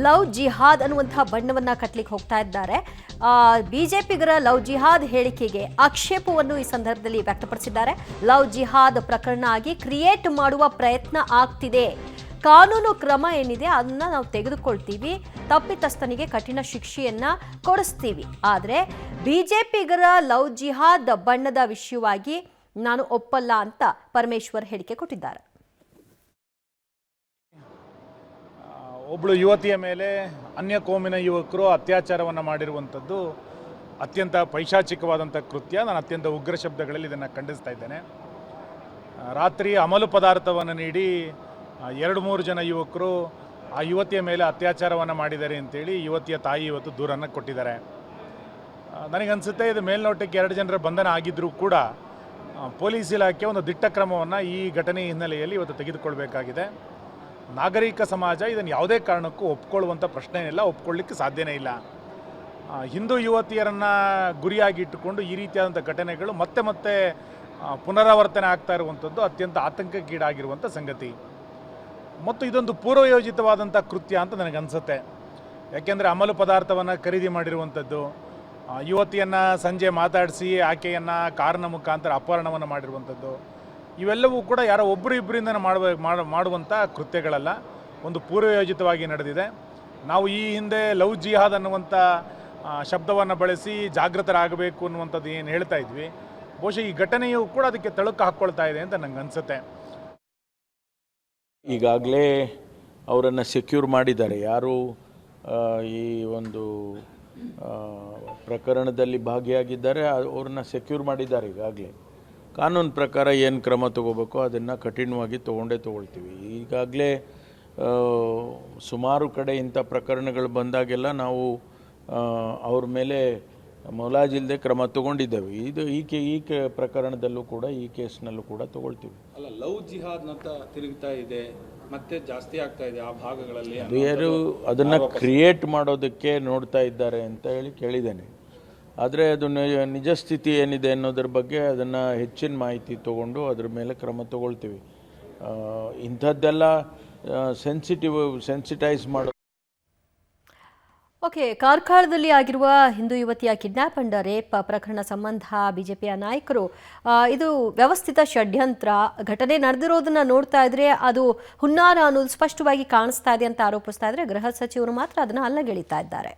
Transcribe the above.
Love ಜಿಹಾದ್ ಅನ್ನುವಂತಹ ಬಣ್ಣವನ್ನ ಕಟ್ಟಲಿಕ್ಕೆ ಹೋಗ್ತಾ ಇದ್ದಾರೆ. ಬಿಜೆಪಿಗರ ಲವ್ ಜಿಹಾದ್ ಹೇಳಿಕೆಗೆ ಆಕ್ಷೇಪವನ್ನು ಈ ಸಂದರ್ಭದಲ್ಲಿ ವ್ಯಕ್ತಪಡಿಸಿದ್ದಾರೆ. ಲವ್ ಜಿಹಾದ್ ಪ್ರಕರಣ ಆಗಿ ಕ್ರಿಯೇಟ್ ಮಾಡುವ ಪ್ರಯತ್ನ ಆಗ್ತಿದೆ. ಕಾನೂನು ಕ್ರಮ ಏನಿದೆ ಅದನ್ನ ನಾವು ತೆಗೆದುಕೊಳ್ತೀವಿ, ತಪ್ಪಿತಸ್ಥನಿಗೆ ಕಠಿಣ ಶಿಕ್ಷೆಯನ್ನ ಕೊಡಿಸ್ತೀವಿ. ಆದರೆ ಬಿಜೆಪಿಗರ ಲವ್ ಜಿಹಾದ್ ಬಣ್ಣದ ವಿಷಯವಾಗಿ ನಾನು ಒಪ್ಪಲ್ಲ ಅಂತ ಪರಮೇಶ್ವರ್ ಹೇಳಿಕೆ ಕೊಟ್ಟಿದ್ದಾರೆ. ಒಬ್ಬಳು ಯುವತಿಯ ಮೇಲೆ ಅನ್ಯ ಕೋಮಿನ ಯುವಕರು ಅತ್ಯಾಚಾರವನ್ನು ಮಾಡಿರುವಂಥದ್ದು ಅತ್ಯಂತ ಪೈಶಾಚಿಕವಾದಂಥ ಕೃತ್ಯ. ನಾನು ಅತ್ಯಂತ ಉಗ್ರ ಶಬ್ದಗಳಲ್ಲಿ ಇದನ್ನು ಖಂಡಿಸ್ತಾ ಇದ್ದೇನೆ. ರಾತ್ರಿ ಅಮಲು ಪದಾರ್ಥವನ್ನು ನೀಡಿ 2-3 ಜನ ಯುವಕರು ಆ ಯುವತಿಯ ಮೇಲೆ ಅತ್ಯಾಚಾರವನ್ನು ಮಾಡಿದ್ದಾರೆ ಅಂತೇಳಿ ಯುವತಿಯ ತಾಯಿ ಇವತ್ತು ದೂರನ್ನು ಕೊಟ್ಟಿದ್ದಾರೆ. ನನಗನ್ಸುತ್ತೆ ಇದು ಮೇಲ್ನೋಟಕ್ಕೆ 2 ಜನರ ಬಂಧನ ಆಗಿದ್ದರೂ ಕೂಡ ಪೊಲೀಸ್ ಇಲಾಖೆ ಒಂದು ದಿಟ್ಟ ಕ್ರಮವನ್ನು ಈ ಘಟನೆ ಹಿನ್ನೆಲೆಯಲ್ಲಿ ಇವತ್ತು ತೆಗೆದುಕೊಳ್ಬೇಕಾಗಿದೆ. ನಾಗರಿಕ ಸಮಾಜ ಇದನ್ನು ಯಾವುದೇ ಕಾರಣಕ್ಕೂ ಒಪ್ಕೊಳ್ಳುವಂಥ ಪ್ರಶ್ನೆ ಇಲ್ಲ, ಒಪ್ಕೊಳ್ಳಿಕ್ಕೆ ಸಾಧ್ಯನೇ ಇಲ್ಲ. ಹಿಂದೂ ಯುವತಿಯರನ್ನು ಗುರಿಯಾಗಿ ಇಟ್ಟುಕೊಂಡು ಈ ರೀತಿಯಾದಂಥ ಘಟನೆಗಳು ಮತ್ತೆ ಮತ್ತೆ ಪುನರಾವರ್ತನೆ ಆಗ್ತಾ ಇರುವಂಥದ್ದು ಅತ್ಯಂತ ಆತಂಕಕ್ಕೀಡಾಗಿರುವಂಥ ಸಂಗತಿ. ಮತ್ತು ಇದೊಂದು ಪೂರ್ವಯೋಜಿತವಾದಂಥ ಕೃತ್ಯ ಅಂತ ನನಗನ್ಸುತ್ತೆ. ಯಾಕೆಂದರೆ ಅಮಲು ಪದಾರ್ಥವನ್ನು ಖರೀದಿ ಮಾಡಿರುವಂಥದ್ದು, ಯುವತಿಯನ್ನು ಸಂಜೆ ಮಾತಾಡಿಸಿ ಆಕೆಯನ್ನು ಕಾರಿನ ಮುಖಾಂತರ ಅಪಹರಣವನ್ನು ಮಾಡಿರುವಂಥದ್ದು, ಇವೆಲ್ಲವೂ ಕೂಡ ಯಾರೋ ಒಬ್ಬರು ಇಬ್ಬರಿಂದ ಮಾಡುವಂಥ ಕೃತ್ಯಗಳಲ್ಲ, ಒಂದು ಪೂರ್ವಯೋಜಿತವಾಗಿ ನಡೆದಿದೆ. ನಾವು ಈ ಹಿಂದೆ ಲವ್ ಜಿಹಾದ್ ಅನ್ನುವಂಥ ಶಬ್ದವನ್ನು ಬಳಸಿ ಜಾಗೃತರಾಗಬೇಕು ಅನ್ನುವಂಥದ್ದು ಏನು ಹೇಳ್ತಾ ಇದ್ವಿ, ಬಹುಶಃ ಈ ಘಟನೆಯು ಕೂಡ ಅದಕ್ಕೆ ತಳುಕು ಹಾಕ್ಕೊಳ್ತಾ ಇದೆ ಅಂತ ನಂಗೆ ಅನಿಸುತ್ತೆ. ಈಗಾಗಲೇ ಅವರನ್ನು ಸೆಕ್ಯೂರ್ ಮಾಡಿದ್ದಾರೆ. ಯಾರು ಈ ಒಂದು ಪ್ರಕರಣದಲ್ಲಿ ಭಾಗಿಯಾಗಿದ್ದಾರೆ ಅವ್ರನ್ನ ಸೆಕ್ಯೂರ್ ಮಾಡಿದ್ದಾರೆ. ಈಗಾಗಲೇ ಕಾನೂನು ಪ್ರಕಾರ ಏನು ಕ್ರಮ ತಗೋಬೇಕು ಅದನ್ನು ಕಠಿಣವಾಗಿ ತೊಗೊಳ್ತೀವಿ. ಈಗಾಗಲೇ ಸುಮಾರು ಕಡೆ ಇಂಥ ಪ್ರಕರಣಗಳು ಬಂದಾಗೆಲ್ಲ ನಾವು ಅವ್ರ ಮೇಲೆ ಮೊಲಾಜಿಲ್ಲದೆ ಕ್ರಮ ತಗೊಂಡಿದ್ದೇವೆ. ಇದು ಈ ಪ್ರಕರಣದಲ್ಲೂ ಕೂಡ ಈ ಕೇಸ್ನಲ್ಲೂ ಕೂಡ ತಗೊಳ್ತೀವಿ. ಅಲ್ಲ, ಲವ್ ಜಿಹಾದ್ ಅಂತ ತಿರುಗ್ತಾ ಇದೆ, ಮತ್ತೆ ಜಾಸ್ತಿ ಆಗ್ತಾ ಇದೆ ಆ ಭಾಗಗಳಲ್ಲಿ. ಯಾರು ಅದನ್ನು ಕ್ರಿಯೇಟ್ ಮಾಡೋದಕ್ಕೆ ನೋಡ್ತಾ ಇದ್ದಾರೆ ಅಂತ ಹೇಳಿ ಕೇಳಿದ್ದೇನೆ. ಆದರೆ ಅದು ನಿಜ ಸ್ಥಿತಿ ಏನಿದೆ ಅನ್ನೋದ್ರ ಬಗ್ಗೆ ಅದನ್ನು ಹೆಚ್ಚಿನ ಮಾಹಿತಿ ತೊಗೊಂಡು ಅದ್ರ ಮೇಲೆ ಕ್ರಮ ತಗೊಳ್ತೀವಿ. ಇಂಥದ್ದೆಲ್ಲ ಸೆನ್ಸಿಟೈಸ್ ಮಾಡೋ. ಓಕೆ, ಕಾರ್ಕಳದಲ್ಲಿ ಆಗಿರುವ ಹಿಂದೂ ಯುವತಿಯ ಕಿಡ್ನಾಪ್ ಅಂಡ್ ರೇಪ್ ಪ್ರಕರಣ ಸಂಬಂಧ ಬಿಜೆಪಿಯ ನಾಯಕರು ಇದು ವ್ಯವಸ್ಥಿತ ಷಡ್ಯಂತ್ರ, ಘಟನೆ ನಡೆದಿರೋದನ್ನ ನೋಡ್ತಾ ಇದ್ರೆ ಅದು ಹುನ್ನಾರ ಅನ್ನೋದು ಸ್ಪಷ್ಟವಾಗಿ ಕಾಣಿಸ್ತಾ ಇದೆ ಅಂತ ಆರೋಪಿಸ್ತಾ ಇದ್ರೆ, ಗೃಹ ಸಚಿವರು ಮಾತ್ರ ಅದನ್ನು ಅಲ್ಲಗೆಳಿತಾ ಇದ್ದಾರೆ.